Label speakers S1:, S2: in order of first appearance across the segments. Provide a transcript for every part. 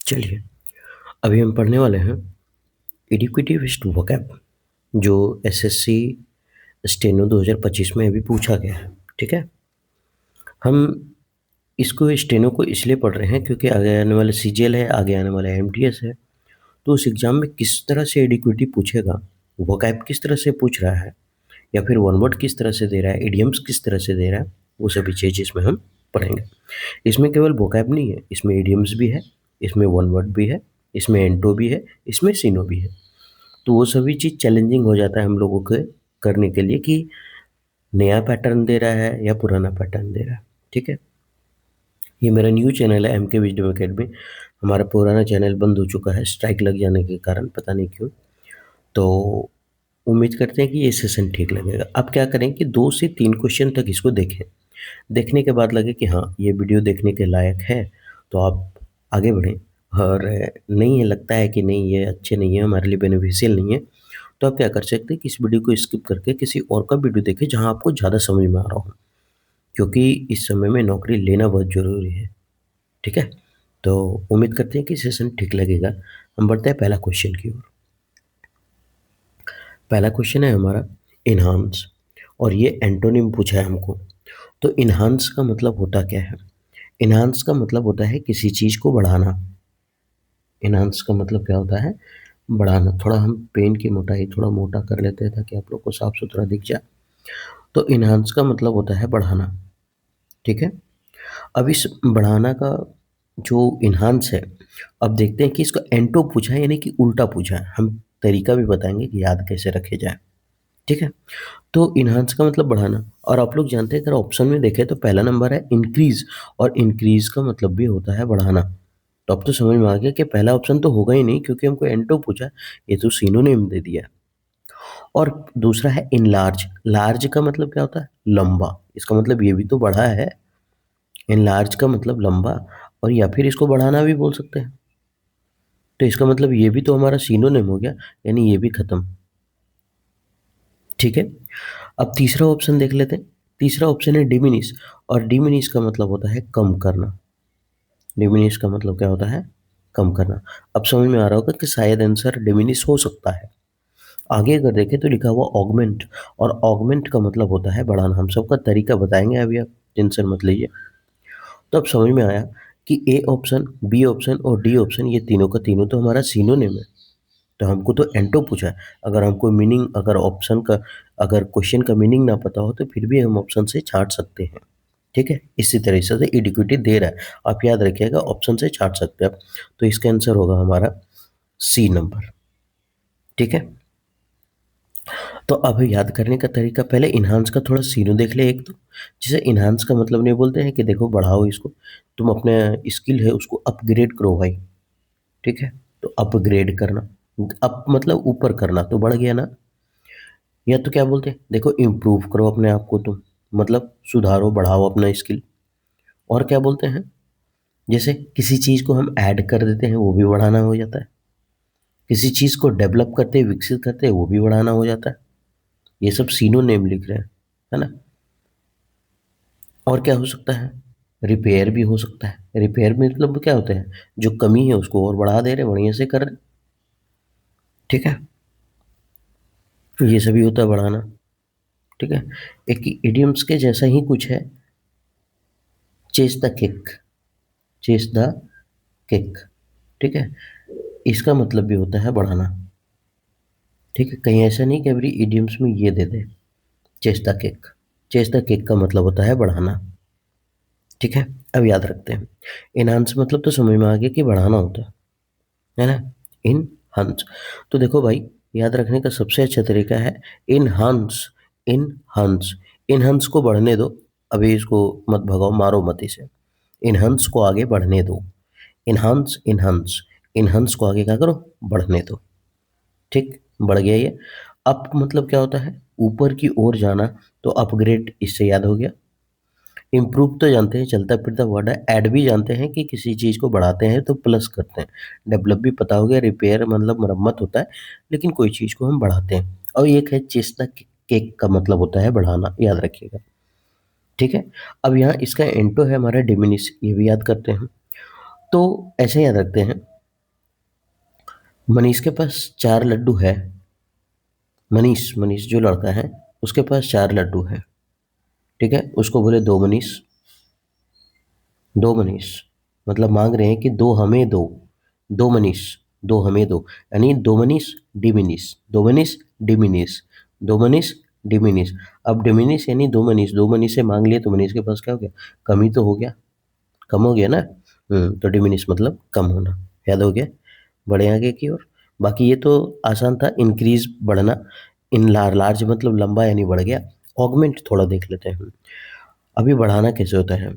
S1: चलिए, अभी हम पढ़ने वाले हैं एडुकेटिविस्ट वोकैब जो एसएससी स्टेनो 2025 में अभी पूछा गया है, ठीक है? हम इसको स्टेनो को इसलिए पढ़ रहे हैं क्योंकि आगे आने वाला सीजीएल है, आगे आने वाला एमटीएस है, तो उस एग्ज़ाम में किस तरह से एडुकेटिव पूछेगा, वोकैब किस तरह से पूछ रहा है या फिर वन वर्ड किस तरह से दे रहा है, इडियम्स किस तरह से दे रहा है, वो सभी चीज़ इसमें हम पढ़ेंगे। इसमें केवल वोकैब नहीं है, इसमें इडियम्स भी है, इसमें वन वर्ड भी है, इसमें एंटो भी है, इसमें सीनो भी है। तो वो सभी चीज़ चैलेंजिंग हो जाता है हम लोगों के करने के लिए कि नया पैटर्न दे रहा है या पुराना पैटर्न दे रहा है, ठीक है? ये मेरा न्यू चैनल है एमके विज़डम अकेडमी। हमारा पुराना चैनल बंद हो चुका है स्ट्राइक लग जाने के कारण, पता नहीं क्यों। तो उम्मीद करते हैं कि ये सेशन ठीक लगेगा। अब क्या करें कि 2 से 3 क्वेश्चन तक इसको देखें। देखने के बाद लगे कि हाँ, ये वीडियो देखने के लायक है, तो आप आगे बढ़ें और नहीं है लगता है कि नहीं ये अच्छे नहीं है, हमारे लिए बेनिफिशियल नहीं है, तो आप क्या कर सकते हैं कि इस वीडियो को स्किप करके किसी और का वीडियो देखें जहाँ आपको ज़्यादा समझ में आ रहा हो। क्योंकि इस समय में नौकरी लेना बहुत ज़रूरी है, ठीक है? तो उम्मीद करते हैं कि सेशन ठीक लगेगा। हम बढ़ते हैं पहला क्वेश्चन की ओर। पहला क्वेश्चन है हमारा एनहांस और ये एंटोनिम पूछा है हमको। तो एनहांस का मतलब होता क्या है? एनहांस का मतलब होता है किसी चीज़ को बढ़ाना। एनहांस का मतलब क्या होता है? बढ़ाना। थोड़ा हम पेन की मोटाई थोड़ा मोटा कर लेते हैं ताकि आप लोग को साफ-सुथरा दिख जाए। तो एनहांस का मतलब होता है बढ़ाना, ठीक है? अब इस बढ़ाना का जो एनहांस है, अब देखते हैं कि इसका एंटो पूछा है यानी कि उल्टा पूछा है। हम तरीका भी बताएँगे कि याद कैसे रखे जाए, ठीक है? तो एनहांस का मतलब बढ़ाना और आप लोग जानते हैं अगर ऑप्शन में देखें तो पहला नंबर है इंक्रीज़ और इंक्रीज़ का मतलब भी होता है बढ़ाना। तो अब तो समझ में आ गया कि पहला ऑप्शन तो होगा ही नहीं क्योंकि हमको एंटो पूछा है, ये तो सिनोनिम दे दिया है। और दूसरा है एनलार्ज, लार्ज का मतलब क्या होता है? लंबा, इसका मतलब ये भी तो बड़ा है। एनलार्ज का मतलब लंबा और या फिर इसको बढ़ाना भी बोल सकते हैं। तो इसका मतलब ये भी तो हमारा सिनोनिम हो गया, यानी ये भी खत्म, ठीक है? अब तीसरा ऑप्शन देख लेते हैं। तीसरा ऑप्शन है डिमिनिश और डिमिनिश का मतलब होता है कम करना। डिमिनिश का मतलब क्या होता है? कम करना। अब समझ में आ रहा होगा कि शायद आंसर डिमिनिश हो सकता है। आगे अगर देखें तो लिखा हुआ ऑगमेंट और ऑगमेंट का मतलब होता है बढ़ाना। हम सबका तरीका बताएँगे अभी, आप टेंशन मत लीजिए। तो अब समझ में आया कि ए ऑप्शन, बी ऑप्शन और डी ऑप्शन ये तीनों का तीनों तो हमारा सिनोनिम है। तो हमको तो एंटो पूछा है। अगर हमको मीनिंग अगर ऑप्शन का अगर क्वेश्चन का मीनिंग ना पता हो तो फिर भी हम ऑप्शन से छाँट सकते हैं, ठीक है? इसी तरह से एडिक्विटी दे रहा है। आप याद रखिएगा ऑप्शन से छाँट सकते हैं आप। तो इसका आंसर होगा हमारा सी नंबर, ठीक है? तो अब याद करने का तरीका पहले एनहांस का थोड़ा सीनो देख ले एक तो। जैसे एनहांस का मतलब नहीं बोलते हैं कि देखो बढ़ाओ इसको, तुम अपने स्किल है उसको अपग्रेड करो भाई, ठीक है? तो अपग्रेड करना, अप मतलब ऊपर करना तो बढ़ गया ना? या तो क्या बोलते हैं देखो इम्प्रूव करो अपने आप को तुम, मतलब सुधारो बढ़ाओ अपना स्किल। और क्या बोलते हैं जैसे किसी चीज़ को हम ऐड कर देते हैं वो भी बढ़ाना हो जाता है। किसी चीज़ को डेवलप करते विकसित करते वो भी बढ़ाना हो जाता है। ये सब सिनोनिम लिख रहे हैं, है ना? और क्या हो सकता है? रिपेयर भी हो सकता है। रिपेयर में मतलब क्या होता है? जो कमी है उसको और बढ़ा दे रहे हैं, बढ़िया से कर रहे हैं, ठीक है? ये सभी होता है बढ़ाना, ठीक है? एक इडियम्स के जैसा ही कुछ है, chess the kick, chase the kick, ठीक है? इसका मतलब भी होता है बढ़ाना, ठीक है? कहीं ऐसा नहीं कि एवरी इडियम्स में ये दे दे, chase the kick. Chase the kick का मतलब होता है बढ़ाना, ठीक है? अब याद रखते हैं। एनहांस मतलब तो समझ में आ गया कि बढ़ाना होता है ना? इनहांस। तो देखो भाई, याद रखने का सबसे अच्छा तरीका है इनहांस, इनहांस। इनहांस को बढ़ने दो, अभी इसको मत भगाओ, मारो मत इसे। इनहांस को आगे बढ़ने दो। इनहांस, इनहांस, इनहांस को आगे क्या करो? बढ़ने दो, ठीक? बढ़ गया ये। अप मतलब क्या होता है? ऊपर की ओर जाना, तो अपग्रेड इससे याद हो गया। इम्प्रूव तो जानते हैं, चलता-फिरता वर्ड है। ऐड भी जानते हैं कि किसी चीज़ को बढ़ाते हैं तो प्लस करते हैं। डेवलप भी पता हो गया, रिपेयर मतलब मरम्मत होता है, लेकिन कोई चीज़ को हम बढ़ाते हैं। और एक है चेस्टा केक का मतलब होता है बढ़ाना, याद रखिएगा, ठीक है? अब यहाँ इसका एंटो है हमारा डिमिनिश, ये भी याद करते हैं। तो ऐसे याद रखते हैं मनीष के पास 4 लड्डू है। मनीष मनीष जो लड़का है, उसके पास 4 लड्डू है, ठीक है? उसको बोले 2 मनीष, 2 मनीष, मतलब माँग रहे हैं कि 2 हमें दो, 2 मनीष, 2 हमें दो, यानी 2 Manish diminish, 2 Manish diminish, 2 Manish diminish. अब डिमिनिश यानी 2 मनीष, 2 मनीष से माँग लिए तो मनीष के पास क्या हो गया? कम ही तो हो गया, कम हो गया ना? तो डिमिनिश मतलब कम होना, याद हो गया? बढ़े आगे की ओर। बाकी ये तो आसान था, इंक्रीज बढ़ना, इन लार्ज मतलब लंबा यानी बढ़ गया। ऑगमेंट थोड़ा देख लेते हैं हम। अभी बढ़ाना कैसे होता है?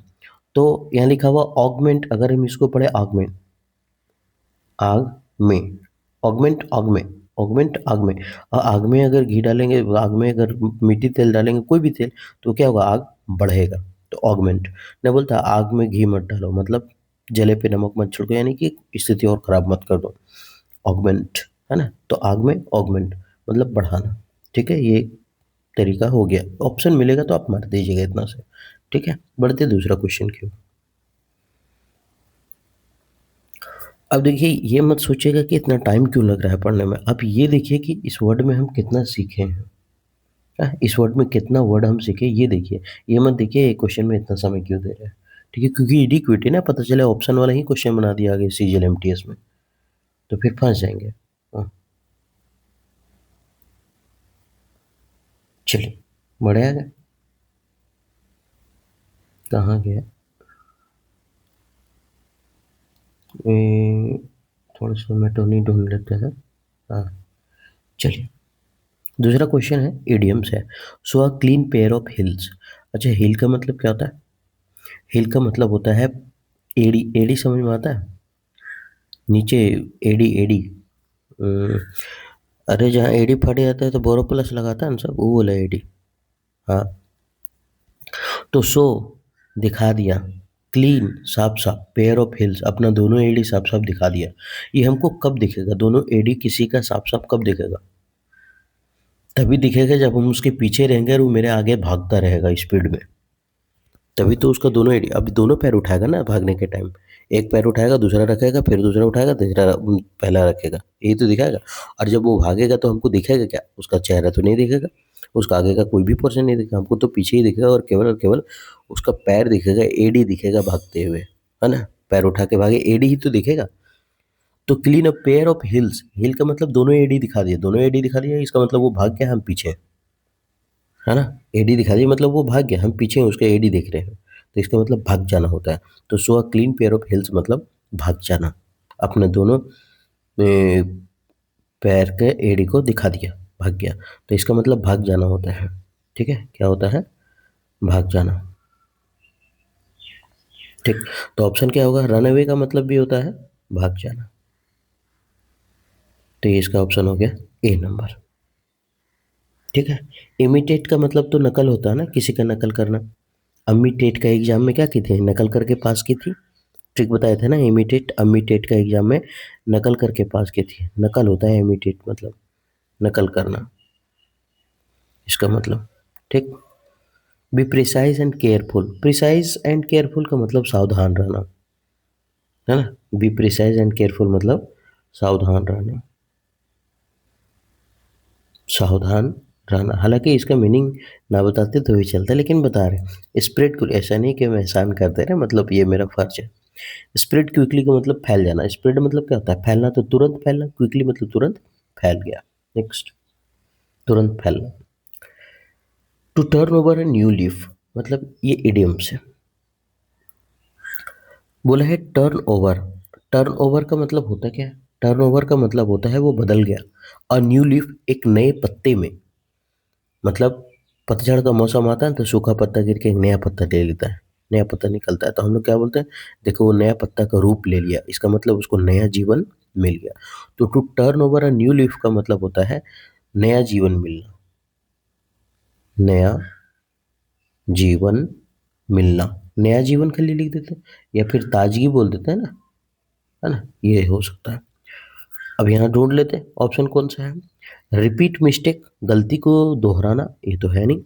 S1: तो यहाँ लिखा हुआ ऑगमेंट, अगर हम इसको पढ़े ऑगमेंट, आग में, ऑगमेंट आग में, ऑगमेंट आग में, आग में अगर घी डालेंगे, आग में अगर मीठी तेल डालेंगे, कोई भी तेल, तो क्या होगा? आग बढ़ेगा। तो ऑगमेंट नहीं बोलता आग में घी मत डालो, मतलब जले पे नमक मत छिड़को, यानी कि स्थिति और खराब मत कर दो, ऑगमेंट, है ना? तो आग में ऑगमेंट मतलब बढ़ाना, ठीक है? ये तरीका हो गया। ऑप्शन मिलेगा तो आप मार दीजिएगा इतना से, ठीक है? बढ़ते दूसरा क्वेश्चन की ओर। अब देखिए, ये मत सोचिएगा कि इतना टाइम क्यों लग रहा है पढ़ने में। अब ये देखिए कि इस वर्ड में हम कितना सीखे हैं, इस वर्ड में कितना वर्ड हम सीखे, ये देखिए। ये मत देखिए क्वेश्चन में इतना समय क्यों दे रहे हैं, ठीक है? क्योंकि इडिक्विटी ना, पता चले ऑप्शन वाला ही क्वेश्चन बना दिया आगे सीजीएल एमटीएस में, तो फिर फंस जाएंगे। चलिए बढ़े आगे। कहाँ गया? ए, थोड़ा सा मेटोनी ढूंढ लेते हैं। हाँ, चलिए। दूसरा क्वेश्चन है, इडियम्स है। So a clean pair of heels. अच्छा, हिल का मतलब क्या होता है? हिल का मतलब होता है एड़ी। एड़ी समझ में आता है? नीचे एड़ी, एड़ी। अ, अरे जहाँ एड़ी फट जाता है तो बोरोप्लस लगाता है ना सब, वो बोला एड़ी। हाँ, तो सो दिखा दिया, क्लीन साफ साफ, पेयर ऑफ हिल्स अपना दोनों एडी साफ साफ दिखा दिया। ये हमको कब दिखेगा? दोनों एडी किसी का साफ साफ कब दिखेगा? तभी दिखेगा जब हम उसके पीछे रहेंगे और वो मेरे आगे भागता रहेगा स्पीड में। तभी तो उसका दोनों एडी, अभी दोनों पैर उठाएगा ना भागने के टाइम। एक पैर उठाएगा, दूसरा रखेगा, फिर दूसरा उठाएगा, तीसरा पहला रखेगा, यही तो दिखाएगा। और जब वो भागेगा तो हमको दिखेगा क्या? उसका चेहरा तो नहीं दिखेगा, उसका आगे का कोई भी पोर्शन नहीं दिखेगा, हमको तो पीछे ही दिखेगा और केवल उसका पैर दिखेगा, एडी दिखेगा भागते हुए, है ना? पैर उठा के भागे, एडी ही तो दिखेगा। तो clean a pair of heels, heel का मतलब दोनों एडी दिखा दिए, दोनों एडी दिखा दिया, इसका मतलब वो भाग गया, हम पीछे हैं, है ना? एडी दिखा दी मतलब वो भाग गया, हम पीछे हैं, उसका एडी देख रहे हैं, तो इसका मतलब भाग जाना होता है। तो so a clean pair of heels मतलब भाग जाना, अपने दोनों पैर के एड़ी को दिखा दिया, भाग गया, तो इसका मतलब भाग जाना होता है, ठीक है? क्या होता है? भाग जाना, ठीक। तो ऑप्शन क्या होगा? रन अवे का मतलब भी होता है भाग जाना, तो ये इसका ऑप्शन हो गया ए नंबर, ठीक है? इमिटेट का मतलब तो नकल होता है ना, किसी का नकल करना। अम्मी टेट का एग्जाम में क्या की थी? नकल करके पास की थी, ट्रिक बताए थे ना, इमिटेट अम्मी टेट का एग्जाम में नकल करके पास की थी। नकल होता है इमिटेट मतलब, नकल करना इसका मतलब, ठीक। Be precise and careful, precise and careful का मतलब सावधान रहना, है ना? बी प्रिसाइज एंड केयरफुल मतलब सावधान रहना, सावधान रहना। हालांकि इसका मीनिंग ना बताते तो भी चलता, लेकिन बता रहे स्प्रेड को, ऐसा नहीं कि हम एहसान करते रहे, मतलब ये मेरा फर्ज है। स्प्रेड क्विकली का मतलब फैल जाना, स्प्रेड मतलब क्या होता है? फैलना, तो तुरंत फैलना, क्विकली मतलब तुरंत फैल गया। नेक्स्ट, तुरंत फैलना। To turn over a new leaf, मतलब ये इडियम्स है। बोला है टर्न ओवर, टर्न ओवर का मतलब होता क्या है? टर्न ओवर का मतलब होता है वो बदल गया। और न्यू लीफ एक नए पत्ते में, मतलब पतझड़ का मौसम आता है तो सूखा पत्ता गिर के एक नया पत्ता ले लेता है, नया पत्ता निकलता है, तो हम लोग क्या बोलते हैं? देखो वो नया पत्ता का रूप ले लिया, इसका मतलब उसको नया जीवन मिल गया। तो to turn over a new leaf का मतलब होता है नया जीवन मिलना, नया जीवन मिलना। नया जीवन खाली लिख देते हैं या फिर ताजगी बोल देते हैं ना, है ना? ये हो सकता है। अब यहाँ ढूंढ लेते हैं ऑप्शन कौन सा है। रिपीट मिस्टेक, गलती को दोहराना, ये तो है नहीं।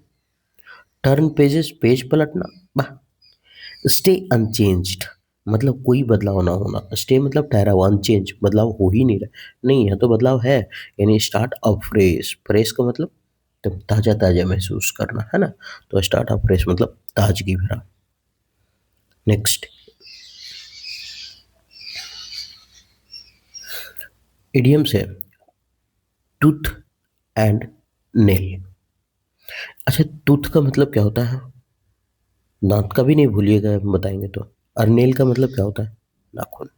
S1: टर्न पेजेस, पेज पलटना, वाह। स्टे अनचेंज्ड, मतलब कोई बदलाव ना होना। स्टे मतलब ठहरा हुआ, अनचेंज, बदलाव हो ही नहीं रहा। नहीं, यहाँ तो बदलाव है, यानी स्टार्ट अफ्रेश। फ्रेश का मतलब एकदम ताज़ा-ताज़ा महसूस करना, है ना? तो स्टार्ट अफ्रेश मतलब ताज़गी भरा। नेक्स्ट, इडियम्स है टूथ एंड नेल। अच्छा, टूथ का मतलब क्या होता है? दाँत का भी नहीं भूलिएगा, हम बताएँगे तो। और नेल का मतलब क्या होता है? नाखून।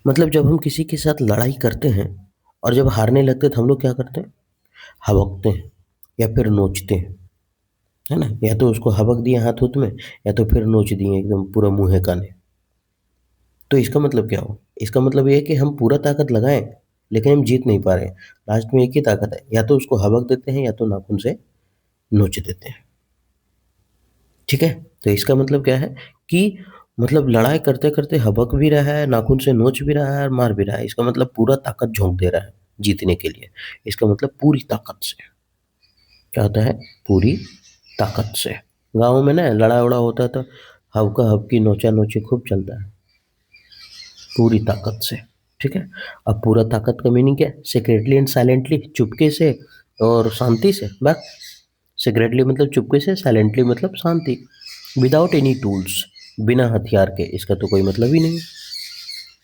S1: मतलब जब हम किसी के साथ लड़ाई करते हैं और जब हारने लगते हैं तो हम लोग क्या करते हैं? हबकते हैं या फिर नोचते हैं, है ना? या तो उसको हबक दिए हाथ-हूथ में, या तो फिर नोच दिए एकदम पूरा मुँहे-काने। तो इसका मतलब क्या हुआ? इसका मतलब ये है कि हम पूरा ताकत लगाएँ, लेकिन हम जीत नहीं पा रहे हैं। लास्ट में एक ही ताकत है, या तो उसको हबक देते हैं या तो नाखून से नोच देते हैं। ठीक है? तो इसका मतलब क्या है कि मतलब लड़ाई करते-करते हबक भी रहा है, नाखून से नोच भी रहा है और मार भी रहा है। इसका मतलब पूरा ताकत झोंक दे रहा है जीतने के लिए। इसका मतलब पूरी ताकत से। क्या होता है? पूरी ताकत से। गाँव में ना लड़ा-वड़ा होता है तो हबका-हबकी, नोचा-नोची खूब चलता है, पूरी ताकत से। ठीक है? अब पूरा ताकत का मीनिंग क्या है? सीक्रेटली एंड साइलेंटली, चुपके से और शांति से, बस। सीक्रेटली मतलब चुपके से, साइलेंटली मतलब शांति। विदाउट एनी टूल्स, बिना हथियार के, इसका तो कोई मतलब ही नहीं।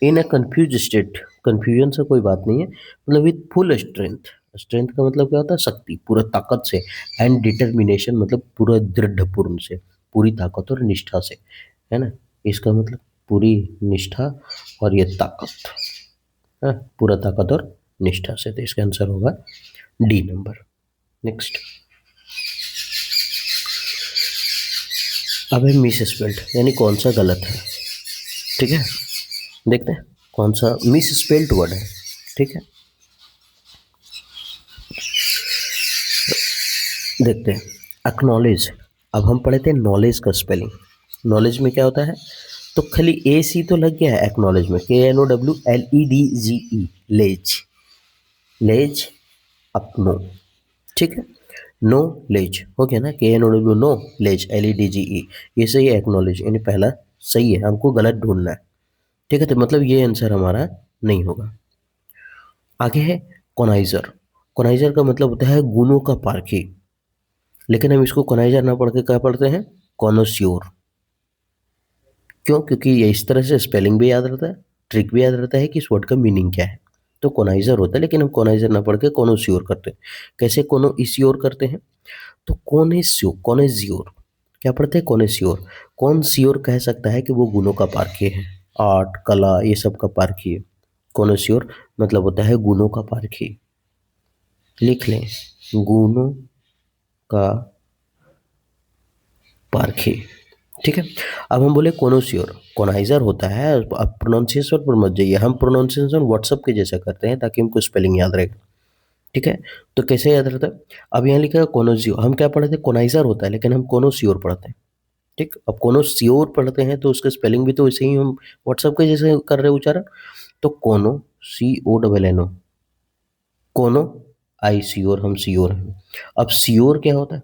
S1: इन अ कन्फ्यूज स्टेट, कन्फ्यूजन से कोई बात नहीं है, मतलब विथ फुल स्ट्रेंथ। स्ट्रेंथ का मतलब क्या होता है? शक्ति, पूरा ताकत से। एंड डिटर्मिनेशन मतलब पूरा दृढ़पूर्ण से, पूरी ताकत और निष्ठा से, है ना? इसका मतलब पूरी निष्ठा और ये ताकत, हाँ, पूरा ताकत और निष्ठा से। तो इसका आंसर होगा डी नंबर। नेक्स्ट, अब है मिस स्पेल्ड, यानी कौन सा गलत है। ठीक है, देखते हैं कौन सा मिस स्पेल्ड वर्ड है। ठीक है, देखते हैं। एक्नॉलेज, अब हम पढ़े थे नॉलेज का स्पेलिंग। नॉलेज में क्या होता है? तो खाली ए सी तो लग गया है एक्नॉलेज में, KNOWLEDGE, लेज। लेज, अपनो। ठीक है, नो लेज हो गया ना, KNOW, नो लेज, LEDGE, ये सही है एक्नॉलेज, यानी पहला सही है, हमको गलत ढूंढना है। ठीक है, तो मतलब ये आंसर हमारा नहीं होगा। आगे है कोनाइजर। कोनाइजर का मतलब होता है गुणों का पारखी, लेकिन हम इसको कोनाइजर ना पढ़ के क्या पढ़ते हैं? कॉनोस्योर। क्यों? क्योंकि ये इस तरह से स्पेलिंग भी याद रहता है, ट्रिक भी याद रहता है कि इस वर्ड का मीनिंग क्या है। तो कोनाइजर होता है, लेकिन हम कोनाइजर ना पढ़ के कोनोस्योर करते हैं। कैसे कोनो इस्योर करते हैं? तो कोनेस्यो, कोनेज्योर, क्या पढ़ते हैं? कोनेस्योर। कौन श्योर कह सकता है कि वो गुणों का पारखी है, आर्ट, कला, ये सब का पारखी है। कोनेस्योर मतलब होता है गुणों का पारखी। लिख लें, गुणों का पारखी। ठीक है, अब हम बोले कोनोसियोर, कोनाइजर होता है। अब प्रोनाउंसिएशन पर मत जाइए, हम प्रोनाउंसिएशन व्हाट्सअप के जैसा करते हैं ताकि हमको स्पेलिंग याद रहे। ठीक है, तो कैसे याद रहता है? अब यहाँ लिखा है कोनोसियो, हम क्या पढ़ते हैं? कोनाइजर होता है, लेकिन हम कोनोसियोर पढ़ते हैं। ठीक, अब कोनोसियोर पढ़ते हैं तो उसका स्पेलिंग भी तो वैसे ही हम व्हाट्सअप के जैसे कर रहे हैं उच्चारण। तो कोनो, CONNO, कोनो, आई श्योर, हम श्योर हैं। अब श्योर क्या होता है?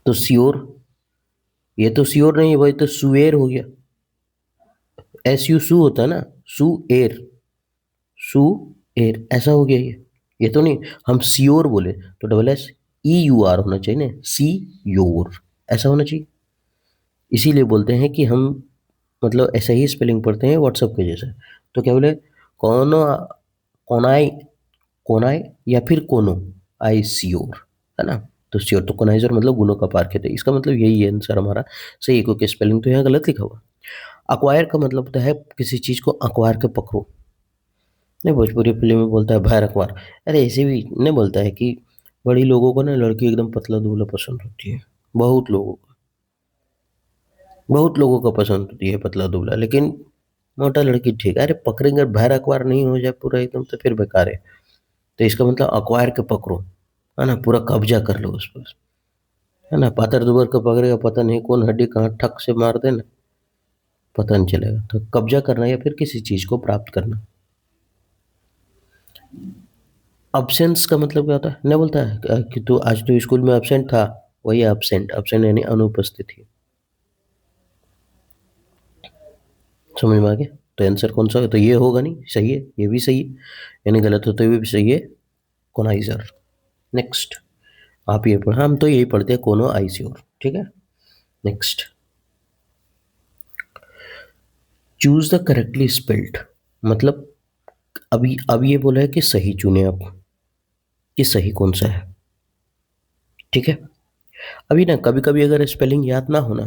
S1: तो श्योर, ये तो श्योर नहीं है भाई, तो सुएर हो गया। SU सू होता है ना, सू एयर, सू एयर, ऐसा हो गया ये तो नहीं। हम श्योर बोले तो SEUR होना चाहिए ना, सी योर, ऐसा होना चाहिए। इसीलिए बोलते हैं कि हम मतलब ऐसा ही स्पेलिंग पढ़ते हैं व्हाट्सअप के जैसा। तो क्या बोले? कोनो, कोनाई, कोनाई, या फिर कोनो, आई श्योर, है ना? तो श्योर, तो कोनाइजर मतलब गुणों का पार्क है, तो इसका मतलब यही है आंसर हमारा सही है, क्योंकि स्पेलिंग तो यहाँ गलत लिखा हुआ। अक्वायर का मतलब होता है किसी चीज को अक्वायर के पकड़ो। नहीं, भोजपुरी फिल्म में बोलता है भैर अखबार। अरे ऐसे भी नहीं बोलता है कि बड़ी लोगों को ना लड़की एकदम पतला दुबला पसंद होती है। बहुत लोगों को, बहुत लोगों को पसंद होती है पतला दुबला, लेकिन मोटा लड़की ठीक है। अरे पकड़ेंगे, भैर अखबार नहीं हो जाए पूरा एकदम तो फिर बेकार है। तो इसका मतलब अक्वायर के पकड़ो, है ना, पूरा कब्जा कर लो उस पर, है ना। पातर दुबर को पकड़ेगा, पता नहीं कौन हड्डी कहाँ ठक से मार देना, पता नहीं चलेगा। तो कब्जा करना या फिर किसी चीज को प्राप्त करना। अब्सेंस का मतलब क्या होता है? नहीं बोलता है कि तू आज तो स्कूल में एब्सेंट था, वही एब्सेंट। एब्सेंट यानी अनुपस्थिति। समझ में आ गया? तो आंसर कौन सा है? तो ये होगा नहीं, सही है, ये भी सही है, यानी गलत हो तो ये भी सही है, कोनाइजर। नेक्स्ट, आप ये पढ़ा, हम तो यही पढ़ते हैं, कोनो आइस्योर, ठीक है। Next, choose the correctly spelled, मतलब अभी अब ये बोला है कि सही चुने आप, कि सही कौन सा है, ठीक है। अभी ना कभी कभी अगर स्पेलिंग याद ना हो ना,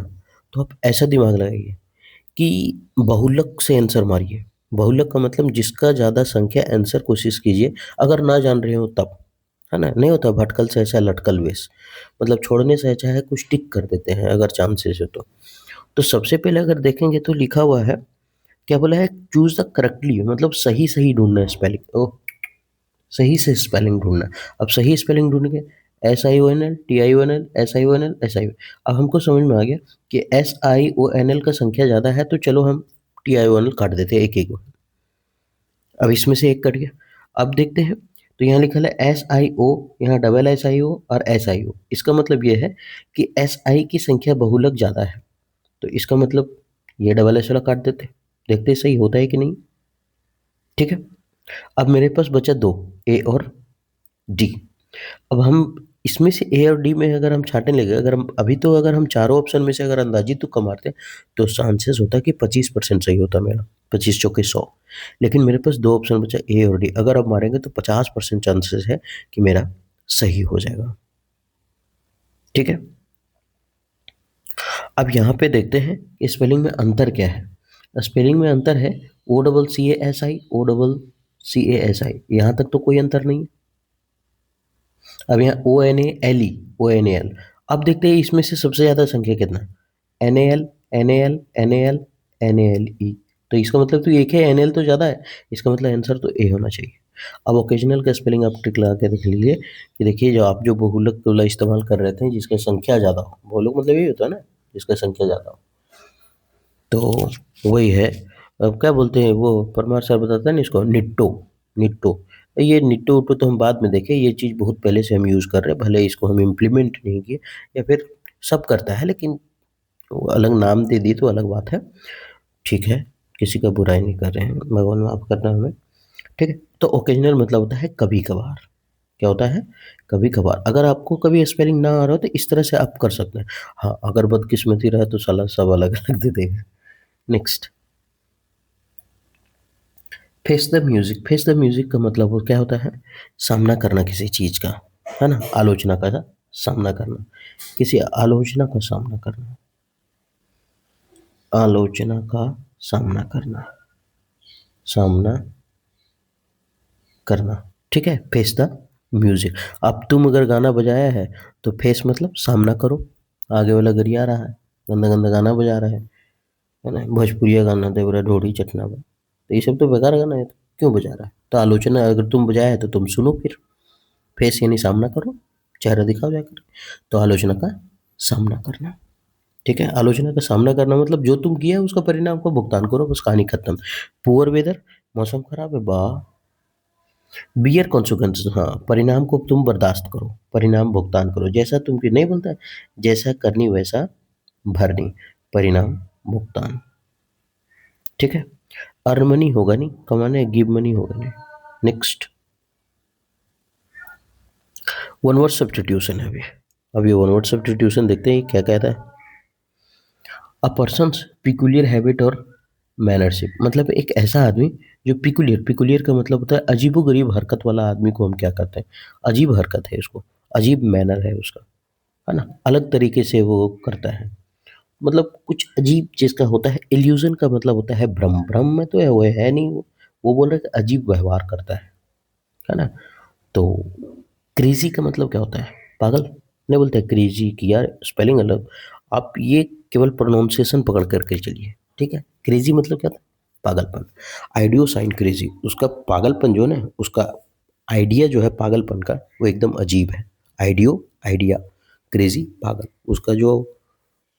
S1: तो आप ऐसा दिमाग लगाइए कि बहुलक से आंसर मारिए। बहुलक का मतलब जिसका ज़्यादा संख्या आंसर कोशिश कीजिए, अगर ना जान रहे हो तब, है ना? नहीं होता भटकल से अच्छा लटकल वेश, मतलब छोड़ने से अच्छा है कुछ टिक कर देते हैं अगर चांसेस है तो। तो सबसे पहले अगर देखेंगे तो लिखा हुआ है, क्या बोला है? चूज़ द करेक्टली, मतलब सही-सही ढूँढना है स्पेलिंग। ओह! सही से स्पेलिंग ढूँढना है। अब सही स्पेलिंग ढूँढ के SIONL, TIONL, SIONL, SIO। अब हमको समझ में आ गया कि SIONL का संख्या ज़्यादा है, तो चलो हम TIONL काट देते हैं एक-एक। अब इसमें से एक कट गया। अब देखते हैं, तो यहाँ लिखा है SIO, यहाँ डबल SIO और SIO। इसका मतलब ये है कि SI की संख्या बहुलक ज़्यादा है, तो इसका मतलब ये डबल एस वाला काट देते, देखते हैं सही होता है कि नहीं, ठीक है। अब मेरे पास बचा दो, ए और डी। अब हम इसमें से ए और डी में अगर हम छांटने लगे, अगर हम अभी तो अगर हम चारों ऑप्शन में से अगर अंदाजी तुक्का मारते हैं, तो चांसेस होता है कि 25% सही होता मेरा, 25 चौके 100। लेकिन मेरे पास दो ऑप्शन बचा, ए और डी, अगर आप मारेंगे तो 50% चांसेस है कि मेरा सही हो जाएगा, ठीक है। अब यहाँ पे देखते हैं स्पेलिंग में अंतर क्या है। स्पेलिंग में अंतर है OCCASI, OCCASI, यहाँ तक तो कोई अंतर नहीं है। अब यहाँ ONALE, अब देखते हैं इसमें से सबसे ज़्यादा संख्या कितना, NAL, NAL, NAL, NALE। तो इसका मतलब तो एक है, NL तो ज़्यादा है, इसका मतलब आंसर तो ए होना चाहिए। अब ओकेजनल का स्पेलिंग आप ट्रिक लगा के देख लीजिए, कि देखिए जो आप जो बहुलक वाला इस्तेमाल कर रहे थे जिसका संख्या ज़्यादा हो, बहुलक मतलब यही होता है ना, जिसका संख्या ज़्यादा हो, तो वही है। अब क्या बोलते हैं वो परमार सर बताते हैं ना इसको, निट्टो, निट्टो। ये निट्टो उट्टो तो हम बाद में देखें, ये चीज़ बहुत पहले से हम यूज़ कर रहे हैं, भले इसको हम इम्प्लीमेंट नहीं किए, या फिर सब करता है, लेकिन वो अलग नाम दे दी तो अलग बात है, ठीक है। किसी का बुराई नहीं कर रहे हैं, भगवान माफ़ करना हमें, ठीक है। तो ओकेजनल मतलब होता है कभी कभार, क्या होता है? कभी कभार। अगर आपको कभी स्पेलिंग ना आ रहा हो तो इस तरह से आप कर सकते हैं। हाँ, अगर बदकिस्मती रहा तो साला सब अलग अलग दे देगा। Next, face the music. Face the music का मतलब वो क्या होता है? सामना करना किसी चीज का, है ना? आलोचना का सामना करना, किसी आलोचना का सामना करना, आलोचना का सामना करना, सामना करना, ठीक है। Face the music. अब तुम अगर गाना बजाया है, तो फेस मतलब सामना करो, आगे वाला गरिया रहा है, गंदा गंदा गाना बजा रहा है ना? भोजपुरिया गाना देवरा ढोड़ी चटना बा, तो ये सब तो बेकार गाना है, तो क्यों बजा रहा है? तो आलोचना अगर तुम बजाया है तो तुम सुनो फिर। फेस यानी सामना करो, चेहरा दिखाओ जाकर, तो आलोचना का सामना करना, ठीक है। आलोचना का सामना करना मतलब जो तुम किया है उसका परिणाम को भुगतान करो, बस कहानी खत्म। पुअर वेदर, मौसम खराब है, वाह। बियर कॉन्सिक्वेंसेस, हाँ, परिणाम को तुम बर्दाश्त करो, परिणाम भुगतान करो, जैसा तुम नहीं बोलता है, जैसा करनी वैसा भरनी, परिणाम भुगतान, ठीक है। अर्न मनी होगा नहीं, कमाना है, गिव मनी होगा नहीं। नेक्स्ट, वन वर्ड सब्स्टिट्यूशन है अभी। अभी वन वर्ड सब्स्टिट्यूशन देखते हैं क्या कहता है। अ पर्सन्स पिकुलियर हैबिट और मैनरशिप, मतलब एक ऐसा आदमी जो पिकुलियर, पिकुलियर का मतलब होता है अजीबो-गरीब हरकत वाला आदमी को हम क्या कहते हैं? अजीब हरकत है उसको, अजीब मैनर है उसका, है ना? अलग तरीके से वो करता है, मतलब कुछ अजीब चीज़ का होता है। इल्यूज़न का मतलब होता है भ्रम, भ्रम में तो है वो है नहीं वो। वो बोल रहा है कि अजीब व्यवहार करता है ना? तो क्रेज़ी का मतलब क्या होता है? पागल। नहीं बोलते हैं क्रेज़ी कि यार स्पेलिंग अलग, आप ये केवल प्रोनाउंसिएशन पकड़ कर के चलिए, ठीक है? क्रेज़ी मतलब क्या था? पागलपन। आइडियोसाइन क्रेज़ी, उसका पागलपन जो है ना, उसका आइडिया जो है पागलपन का, वो एकदम अजीब है। आइडियो, आइडिया, क्रेज़ी, पागल। उसका जो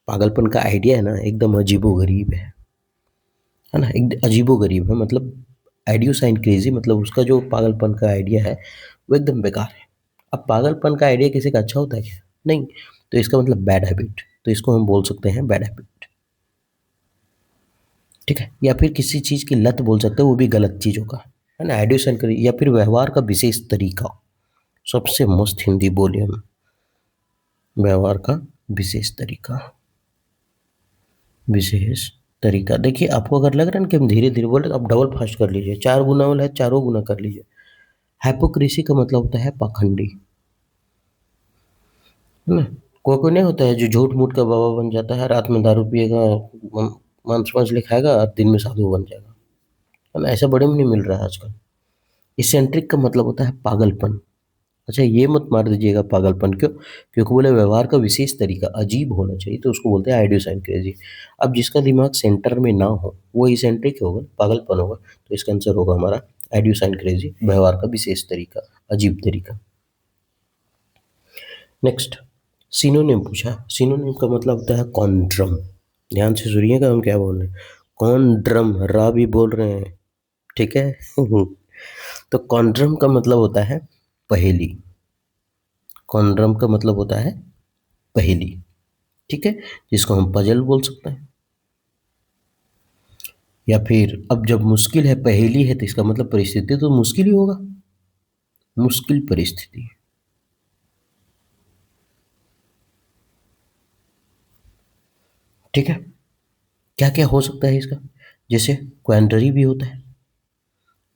S1: पागलपन का आइडिया है ना, एकदम अजीबो-गरीब है ना? एक अजीबो-गरीब है, मतलब आइडियोसाइन क्रेज़ी, मतलब उसका जो पागलपन का आइडिया है, वो एकदम बेकार है। अब पागलपन का आइडिया किसी का अच्छा होता है क्या? नहीं। तो इसका मतलब बैड हैबिट, तो इसको हम बोल सकते हैं बैड हैबिट, ठीक है, या फिर किसी चीज़ की लत बोल सकते हो, वो भी गलत चीज़ों का, है ना, आइडियोसाइंक्रेसी, या फिर व्यवहार का विशेष तरीका, सबसे मस्त हिंदी बोलिए हम, व्यवहार का विशेष तरीका, विशेष तरीका। देखिए आपको अगर लग रहा है ना कि हम धीरे धीरे बोल रहे, तो आप डबल फास्ट कर लीजिए, 4 गुना वाला है, चारों गुना कर लीजिए। हाइपोक्रेसी का मतलब होता है पाखंडी, है ना। कोई कोई नहीं होता है जो झूठ मूठ का बाबा बन जाता है, रात में दारू पिएगा, मांस मछली खाएगा और दिन में साधु बन जाएगा, है ना, ऐसा बड़े में नहीं मिल रहा है आजकल। इसेंट्रिक का मतलब होता है पागलपन। अच्छा ये मत मार दीजिएगा पागलपन, क्यों? क्योंकि बोले व्यवहार का विशेष तरीका अजीब होना चाहिए, तो उसको बोलते हैं आइडियोसाइक्रेसी। अब जिसका दिमाग सेंटर में ना हो वो इसेंट्रिक होगा, पागलपन होगा, तो इसका आंसर होगा हमारा आइडियोसाइक्रेसी, व्यवहार का विशेष तरीका, अजीब तरीका। नेक्स्ट, सिनोनिम पूछा। सिनोनिम का मतलब होता है कॉन्ड्रम। ध्यान से सुनिएगा हम क्या बोल रहे हैं, कॉन्ड्रम, रा भी बोल रहे हैं, ठीक है। तो कॉन्ड्रम का मतलब होता है पहेली। कॉन्ड्रम का मतलब होता है पहेली, ठीक है, जिसको हम पजल बोल सकते हैं। या फिर अब जब मुश्किल है, पहेली है, तो इसका मतलब परिस्थिति तो मुश्किल ही होगा, मुश्किल परिस्थिति, ठीक है। क्या क्या हो सकता है इसका, जैसे क्वेंडरी भी होता है,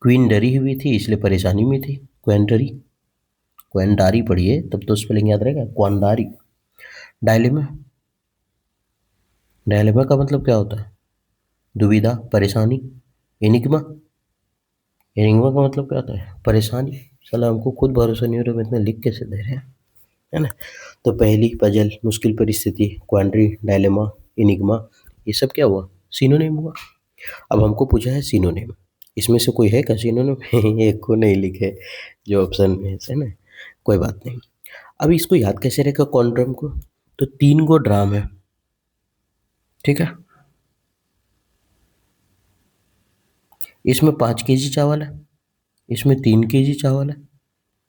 S1: क्वीन डरी हुई थी इसलिए परेशानी में थी, क्वेंडरी। क्वेंडारी पढ़िए तब तो स्पेलिंग याद रहेगा, क्वांडारी। डायलेमा, डायलेमा का मतलब क्या होता है, दुविधा, परेशानी। एनिग्मा, एनिग्मा का मतलब क्या होता है, परेशानी। साला हमको खुद भरोसा नहीं हो रहा, मैं इतना लिख कैसे दे रहे हैं, है ना। तो पहली पजल, मुश्किल परिस्थिति, क्वांड्री, डायलेमा, एनिग्मा, ये सब क्या हुआ, सिनोनिम हुआ। अब हमको पूछा है सिनोनिम, इसमें से कोई है क्या सिनोनिम? एक को नहीं लिखे जो ऑप्शन में है ना, कोई बात नहीं। अब इसको याद कैसे रहेगा कॉन्ड्रम को, तो 3 गो ड्राम है, ठीक है, इसमें 5 केजी चावल है, इसमें 3 केजी चावल है,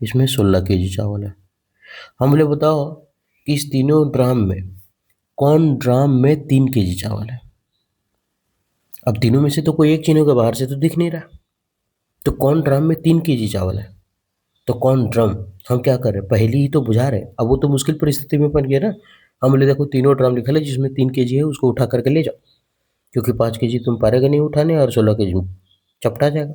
S1: इसमें 16 केजी चावल है। हम लोग बताओ कि इस तीनों ड्राम में कौन ड्राम में 3 केजी चावल है। अब तीनों में से तो कोई एक चीनों के बाहर से तो दिख नहीं रहा, तो कौन ड्राम में 3 केजी चावल है, तो कौन ड्रम। हम क्या कर रहे हैं, पहली ही तो बुझा रहे हैं, अब वो तो मुश्किल परिस्थिति में बन गया ना। हम बोले देखो तीनों ड्रम लिखा है, जिसमें 3 केजी है उसको उठा करके ले जाओ, क्योंकि 5 केजी तुम पारेगा नहीं उठाने और 16 केजी चपटा जाएगा।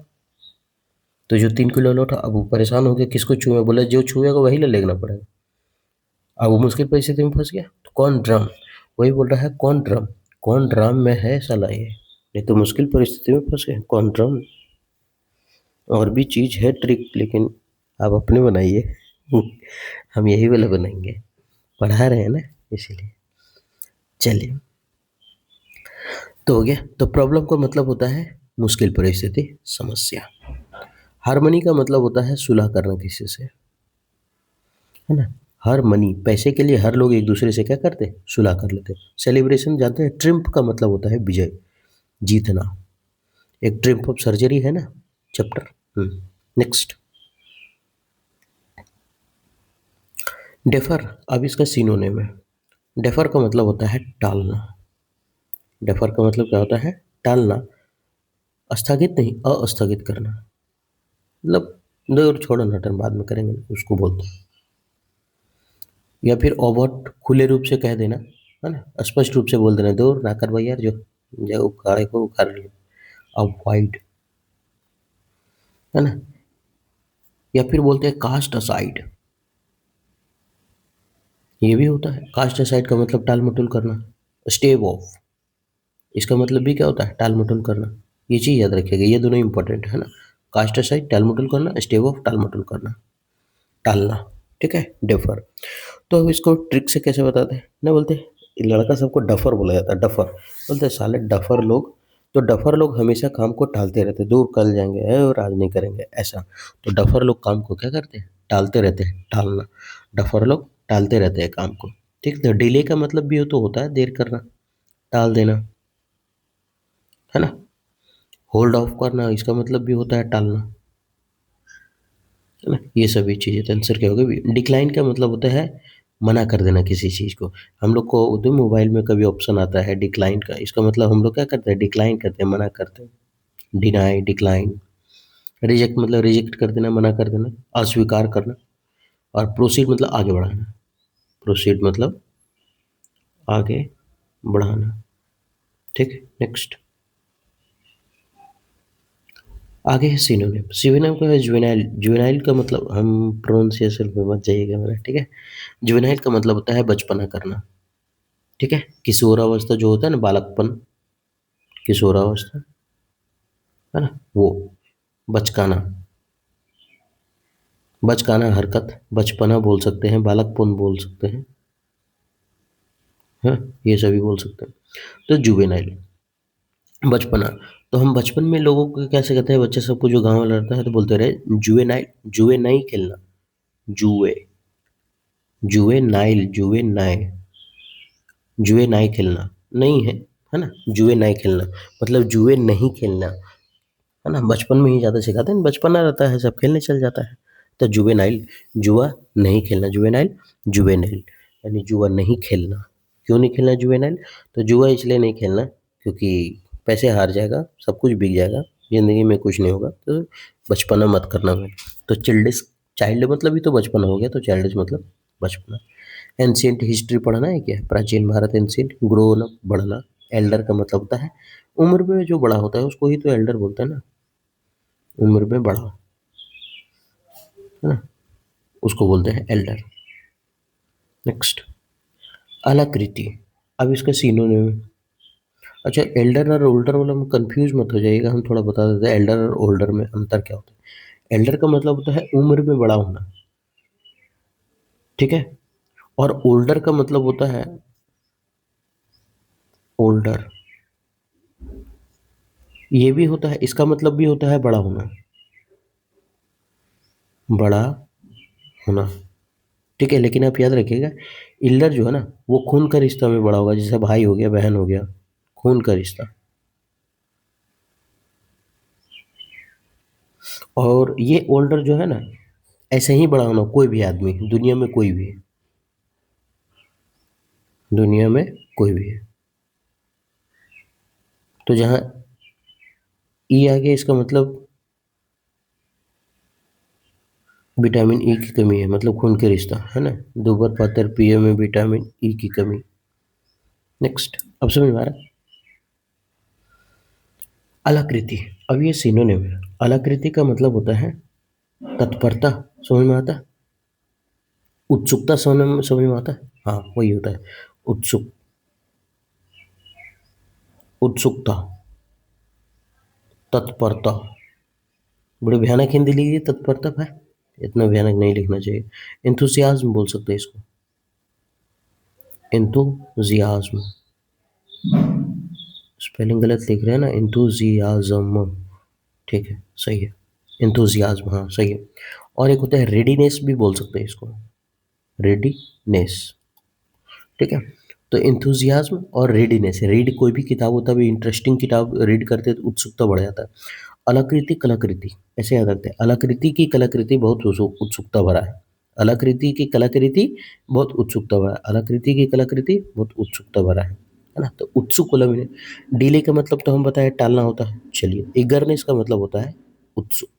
S1: तो जो 3 किलो लौटा, अब वो परेशान हो गया किसको छुए, बोले जो छुएगा वही ले लेना पड़ेगा। अब वो मुश्किल परिस्थिति में फंस गया, तो कौन ड्रम, वही बोल रहा है कौन ड्रम, कौन ड्राम में है साला ये, नहीं तो मुश्किल परिस्थिति में फंसे, कौन ड्रम। और भी चीज है ट्रिक, लेकिन आप अपने बनाइए। हम यही वाला बनाएंगे, पढ़ा रहे हैं ना इसीलिए। चलिए, तो हो गया। तो प्रॉब्लम का मतलब होता है मुश्किल परिस्थिति, समस्या। हार्मनी का मतलब होता है सुलह करना किसी से, है ना। हर मनी, पैसे के लिए हर लोग एक दूसरे से क्या करते हैं, सुलह कर लेते हैं। सेलिब्रेशन जानते हैं, ट्रिम्प का मतलब होता है विजय, जीतना। एक ट्रिम्प ऑफ सर्जरी है ना चैप्टर। Next, defer. अब इसका सिनोनिम है, डेफर का मतलब होता है टालना। डेफर का मतलब क्या होता है, टालना, स्थगित नहीं, अस्थगित करना, मतलब दूर छोड़ो नटन बाद में करेंगे, उसको बोलते हैं। या फिर ओवर्ट, खुले रूप से कह देना, है ना, स्पष्ट रूप से बोल देना, दूर ना कर भाई यार, जो जो उखाड़े को उखाड़ लिया। अवॉइड, है ना। या फिर बोलते हैं कास्ट असाइड, ये भी होता है। कास्ट असाइड का मतलब टाल मटोल करना। स्टेव ऑफ, इसका मतलब भी क्या होता है, टाल मटोल करना। ये चीज़ याद रखिएगा, ये दोनों इंपॉर्टेंट है ना। कास्ट असाइड टाल मटोल करना, स्टेव ऑफ टाल मटोल करना, टालना, ठीक है, डेफर। तो अब इसको ट्रिक से कैसे बताते हैं ना, बोलते हैं ये लड़का सबको डफर बोला जाता है, डफर। बोलते हैं साले डफर लोग, तो डफर लोग हमेशा काम को टालते रहते हैं, दूर कल जाएंगे और आज नहीं करेंगे ऐसा। तो डफर लोग काम को क्या करते हैं, टालते रहते हैं, टालना। डफर लोग टालते रहते हैं काम को, ठीक है। डिले का मतलब भी हो तो होता है देर करना, टाल देना, है ना। होल्ड ऑफ करना, इसका मतलब भी होता है टालना, है ना। ये सभी चीज़ें तो आंसर क्या होगा, डिक्लाइन का मतलब होता है मना कर देना किसी चीज़ को। हम लोग को उधर मोबाइल में कभी ऑप्शन आता है डिक्लाइन का, इसका मतलब हम लोग क्या करते हैं, डिक्लाइन करते हैं, मना करते हैं। Deny, decline. रिजेक्ट मतलब रिजेक्ट कर देना, मना कर देना, अस्वीकार करना। और प्रोसीड मतलब आगे बढ़ाना। प्रोसीड मतलब आगे बढ़ाना। ठीक है, नेक्स्ट। आगे है सिनोनिम। सिनोनिम का है जुवेनाइल। जुवेनाइल का मतलब, हम प्रोनाउंसिएशन पे मत जाइएगा मेरा, ठीक है। जुवेनाइल का मतलब होता है बचपना करना, ठीक है। किशोरावस्था जो होता है ना, बालकपन, किशोरावस्था, है ना, वो बचकाना। बचकाना हरकत, बचपना बोल सकते हैं, बालकपन बोल सकते हैं, हाँ, ये सभी बोल सकते हैं। तो जुवेनाइल, बचपना। तो हम बचपन में लोगों को कैसे कहते हैं, बच्चे सबको जो गाँव में लड़ता है तो बोलते रहे जुवेनाइल, जुए नहीं खेलना, जुए, जुए नाइल, जुए नाय, जुए नाई खेलना, नहीं है ना, जुए नाई खेलना मतलब जुए नहीं खेलना, है ना। बचपन में ही ज़्यादा सिखाते हैं, बचपना रहता है सब खेलने चल जाता है। तो जुवेनाइल, जुआ नहीं खेलना, जुवेनाइल, जुवेनाइल यानी जुआ नहीं खेलना। क्यों नहीं खेलना जुवेनाइल? तो जुआ इसलिए नहीं खेलना क्योंकि पैसे हार जाएगा, सब कुछ बिक जाएगा, ज़िंदगी में कुछ नहीं होगा, तो बचपना मत करना भाई। तो चिल्डिश, चाइल्ड मतलब ही तो बचपना हो गया, तो चाइल्डिश मतलब बचपना। एंशिएंट हिस्ट्री पढ़ना है क्या? प्राचीन भारत एंशिएंट। ग्रोन अप, बढ़ना। एल्डर का मतलब होता है उम्र में जो बड़ा होता है उसको ही तो एल्डर बोलते हैं ना, उम्र में बड़ा, है ना, उसको बोलते हैं एल्डर। नेक्स्ट, अलाकृति। अब इसका सिनोनिम है। अच्छा, एल्डर और ओल्डर वाला में कंफ्यूज मत हो जाइएगा, हम थोड़ा बता देते हैं एल्डर और ओल्डर में अंतर क्या होता है। एल्डर का मतलब होता है उम्र में बड़ा होना, ठीक है। और ओल्डर का मतलब होता है, ओल्डर ये भी होता है, इसका मतलब भी होता है बड़ा होना, बड़ा होना, ठीक है। लेकिन आप याद रखिएगा, इल्डर जो है ना वो खून का रिश्ता में बड़ा होगा, जैसे भाई हो गया, बहन हो गया, खून का रिश्ता। और ये ओल्डर जो है ना, ऐसे ही बड़ा होना, कोई भी आदमी दुनिया में, कोई भी, दुनिया में कोई भी है। तो जहाँ ई आ गया, इसका मतलब विटामिन ई की कमी है, मतलब खून के रिश्ता, है ना। दोबर पातर पिए में विटामिन ई की कमी। नेक्स्ट, अब समझ में आ रहा है। अलाकृति, अब ये सिनोनिम है। अलाकृति का मतलब होता है तत्परता, समझ में आता है। उत्सुकता समझ में आता है, हाँ वही होता है। उत्सुक, उत्सुकता, तत्परता। बड़े भयानक हिंदी लिखिए तत्परता भाई, इतना भयानक नहीं लिखना चाहिए। एंथुसियाज्म बोल सकते हैं इसको, एंथुजियाज्म। स्पेलिंग गलत लिख रहे हैं ना, एंथुजियाज्म, ठीक है, सही है। एंथुजियाज्म, हाँ सही है। और एक होता है रेडीनेस, भी बोल सकते हैं इसको, रेडीनेस, ठीक है। तो एंथुजियाज्म और रेडीनेस, रीड कोई भी किताब होता है, इंटरेस्टिंग किताब रीड करते हैं तो उत्सुकता बढ़ जाता है। अलाकृति, कलाकृति, ऐसे याद रखते हैं। अलाकृति की कलाकृति बहुत उत्सुकता भरा है। अलाकृति की कलाकृति बहुत उत्सुकता भरा है। अलाकृति की कलाकृति बहुत उत्सुकता भरा है ना। तो उत्सुक वाला में डिले का मतलब तो हम बताए टालना होता है। चलिए, इगरनेस का मतलब होता है उत्सुक।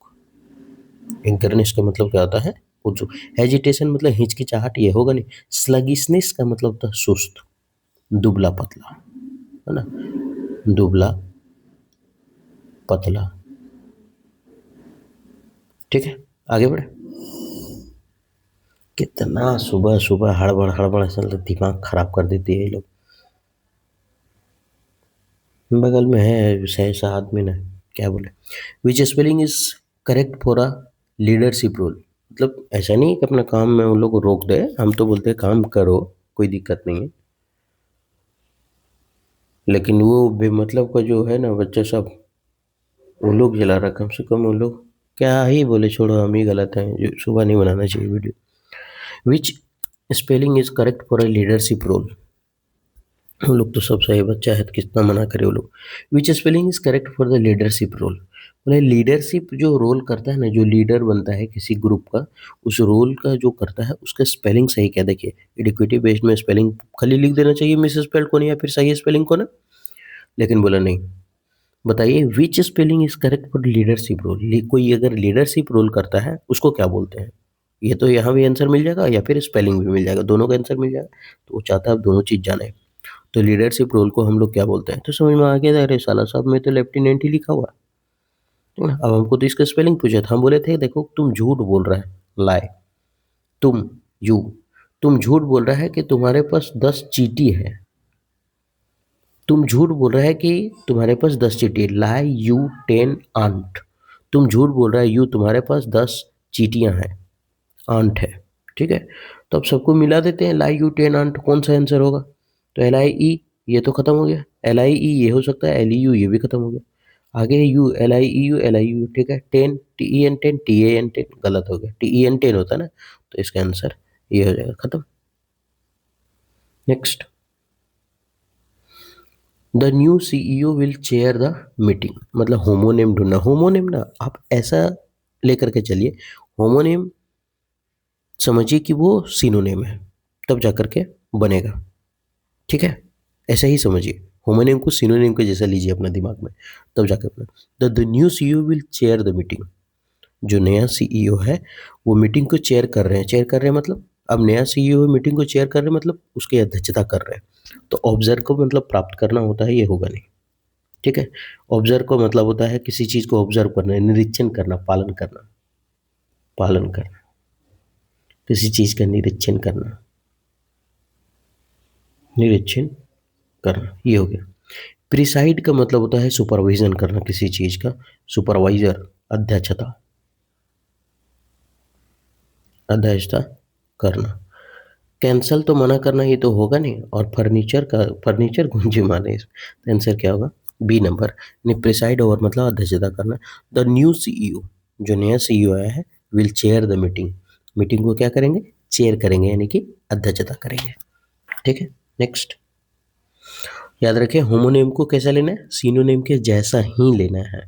S1: इगरनेस का मतलब क्या होता है? उत्सुक। हेजिटेशन मतलब हिचकिचाहट, ये होगा नहीं। स्लगिशनेस का मतलब होता है सुस्त, दुबला पतला, है ना, दुबला पतला, ठीक है। आगे बढ़े। कितना सुबह सुबह हड़बड़ हड़बड़, असल तो दिमाग खराब कर देती है ये लोग। बगल में है सही सा आदमी ना, क्या बोले। Which spelling is correct for a leadership role. मतलब ऐसा नहीं कि अपना काम में उन लोग को रोक दे, हम तो बोलते हैं काम करो, कोई दिक्कत नहीं है। लेकिन वो बेमतलब का जो है ना बच्चा सब, वो लोग जला रहा, कम से कम वो लोग क्या ही बोले, छोड़ो हम ही गलत हैं, जो सुबह नहीं बनाना चाहिए video. Which spelling is correct for a leadership role. वो लोग तो सब सही बच्चा है, तो कितना मना करे वो लोग। Which spelling is correct for the leadership role. बोले लीडरशिप जो रोल करता है ना, जो लीडर बनता है किसी ग्रुप का, उस रोल का जो करता है उसका स्पेलिंग सही क्या, देखिए एडिक्विटी बेस्ड में स्पेलिंग खाली लिख देना चाहिए मिसेस स्पेल्ड कौन या फिर सही स्पेलिंग कौन है, लेकिन बोला नहीं। बताइए which spelling is correct for leadership role, कोई अगर लीडरशिप रोल करता है उसको क्या बोलते हैं। ये तो यहाँ भी आंसर मिल जाएगा या फिर स्पेलिंग भी मिल जाएगा, दोनों का आंसर मिल जाएगा। तो वो चाहता है आप दोनों चीज जाने। तो लीडरशिप रोल को हम लोग क्या बोलते हैं, तो समझ में आ गया। अरे साला साहब में तो लेफ्टिनेंट ही लिखा हुआ है ना। अब हमको तो इसका स्पेलिंग पूछा था, हम बोले थे देखो तुम झूठ बोल रहा है, लाए। तुम यू तुम झूठ बोल रहा है कि तुम्हारे पास 10 चीटी है। तुम झूठ बोल रहा है कि तुम्हारे पास 10 चीटी, लाई यू 10 आंट। तुम झूठ बोल रहा है यू, तुम्हारे पास 10 चीटियां हैं, आंट है। ठीक है, तो अब सबको मिला देते हैं, लाई यू 10 आंट, कौन सा आंसर होगा। तो एल आई ई, ये तो खत्म हो गया, एल आई ई ये हो सकता है, एल ई यू ये भी खत्म हो गया। आगे है U, L I E U, L I U, ठीक है। 10 T E N 10, T A N 10 गलत हो गया, टी ई एन 10 होता है ना, तो इसका आंसर ये हो जाएगा, खत्म। Next, the new CEO will chair the meeting, मतलब होमोनेम ढूंढना। होमोनेम ना आप ऐसा लेकर के चलिए, होमोनेम समझिए कि वो सिनोनेम है, तब जाकर के बनेगा। ठीक है, ऐसा ही समझिए, होमोनेम को सिनोनेम के जैसा लीजिए अपने दिमाग में, तब जाकर बना। The new CEO will chair the meeting, जो नया सीईओ है वो मीटिंग को चेयर कर रहे हैं। चेयर कर रहे हैं मतलब अब नया सीईओ मीटिंग को चेयर कर रहे हैं, मतलब उसकी अध्यक्षता कर रहे हैं। तो ऑब्जर्व को मतलब प्राप्त करना होता है, ये होगा नहीं। ठीक है, ऑब्जर्व का मतलब होता है किसी चीज को ऑब्जर्व करना, निरीक्षण करना, पालन करना, पालन करना, किसी चीज का निरीक्षण करना, निरीक्षण करना, ये हो गया। प्रिसाइड का मतलब होता है सुपरविजन करना किसी चीज का, सुपरवाइजर, अध्यक्षता, अध्यक्षता करना। कैंसल तो मना करना, ये तो होगा नहीं। और फर्नीचर का, फर्नीचर कौन सी माने, तो आंसर क्या होगा, बी नंबर। प्रिसाइड ओवर मतलब अध्यक्षता करना। द न्यू सीईओ, जो नया सीईओ आया है, will chair the meeting, meeting को क्या करेंगे, चेयर करेंगे, यानी कि अध्यक्षता करेंगे। ठीक है, नेक्स्ट। याद रखें होमोनेम को कैसा लेना है, सिनोनेम के जैसा ही लेना है,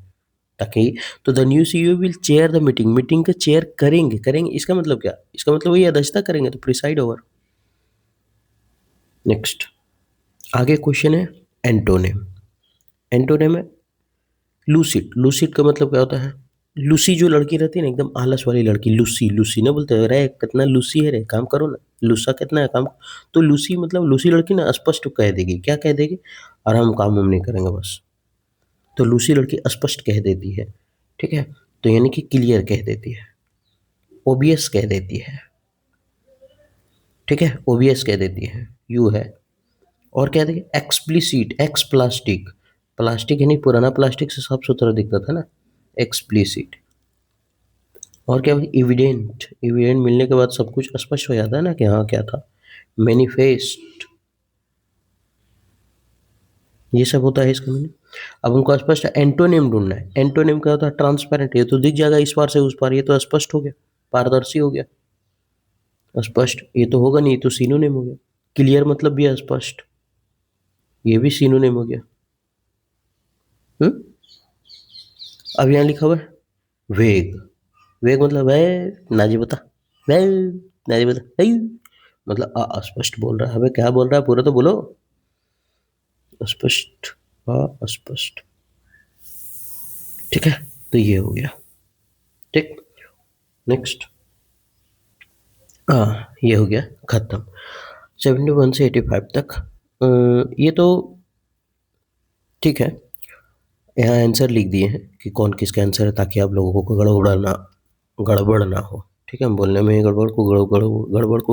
S1: ताकि। तो the new CEO will chair the meeting, meeting का चेयर करेंगे, करेंगे इसका मतलब क्या, इसका मतलब वही अध्यक्षता करेंगे, तो प्रिसाइड ओवर। नेक्स्ट, आगे क्वेश्चन है एंटोनेम। एंटोनेम है लूसिड। लूसिड का मतलब क्या होता है, लूसी जो लड़की रहती है ना, एकदम आलस वाली लड़की, लूसी, लूसी ना बोलते हैं, रे कितना लूसी है रे, काम करो ना, लूसा कितना है काम। तो लूसी मतलब लूसी लड़की ना स्पष्ट कह देगी, क्या कह देगी, और हम काम हम नहीं करेंगे बस। तो लूसी लड़की स्पष्ट कह देती है। ठीक है, तो यानी कि क्लियर कह देती है, ओबियस कह देती है। ठीक है, ओबियस कह देती है, यू है। और क्या देखिए एक्सप्लिसिट, एक्स प्लास्टिक, प्लास्टिक यानी पुराना प्लास्टिक से साफ सुथरा दिखता था ना, एक्सप्लिसिट। और क्या इविडेंट, इविडेंट मिलने के बाद सब कुछ स्पष्ट हो जाता है ना कि हाँ क्या था। मैनिफेस्ट, ये सब होता है इसका मीनिंग। अब हमको स्पष्ट एंटोनिम ढूंढना है। एंटोनिम क्या होता है, ट्रांसपेरेंट, ये तो दिख जाएगा इस पार से उस पार, ये तो स्पष्ट हो गया, पारदर्शी हो गया। स्पष्ट ये तो होगा नहीं, ये तो सिनोनिम हो गया। क्लियर मतलब भी स्पष्ट, ये भी सिनोनिम हो गया। हम्म, अब यहाँ लिखा हुआ है वेग। वेग मतलब है नाजी बता, वे नाजी बता, है मतलब अस्पष्ट बोल रहा है। अबे क्या बोल रहा है, पूरा तो बोलो। अस्पष्ट, अस्पष्ट। ठीक है, तो ये हो गया। ठीक, नेक्स्ट। ये हो गया खत्म, 71 से 85 तक। ये तो ठीक है, यहाँ आंसर लिख दिए हैं कि कौन किसका आंसर है, ताकि आप लोगों को गड़बड़ ना हो। ठीक है, हम बोलने में ही गड़बड़ को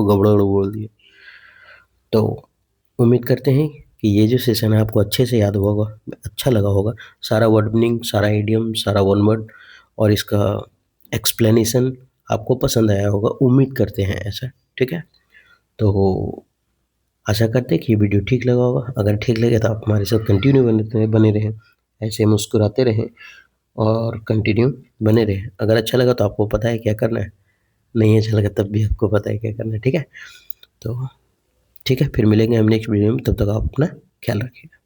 S1: गड़बड़ बोल दिए। तो उम्मीद करते हैं कि ये जो सेशन है आपको अच्छे से याद हुआ होगा, अच्छा लगा होगा। सारा वर्ड मीनिंग, सारा इडियम, सारा वन वर्ड और इसका एक्सप्लेनेशन आपको पसंद आया होगा, उम्मीद करते हैं ऐसा। ठीक है, तो आशा करते हैं कि ये वीडियो ठीक लगा होगा। अगर ठीक लगे तो आप हमारे साथ कंटिन्यू बने रहें, ऐसे मुस्कुराते रहें और कंटिन्यू बने रहें। अगर अच्छा लगा तो आपको पता है क्या करना है, नहीं अच्छा लगा तब भी आपको पता है क्या करना है। ठीक है, तो ठीक है, फिर मिलेंगे हम नेक्स्ट वीडियो में, तब तक आप अपना ख्याल रखिएगा।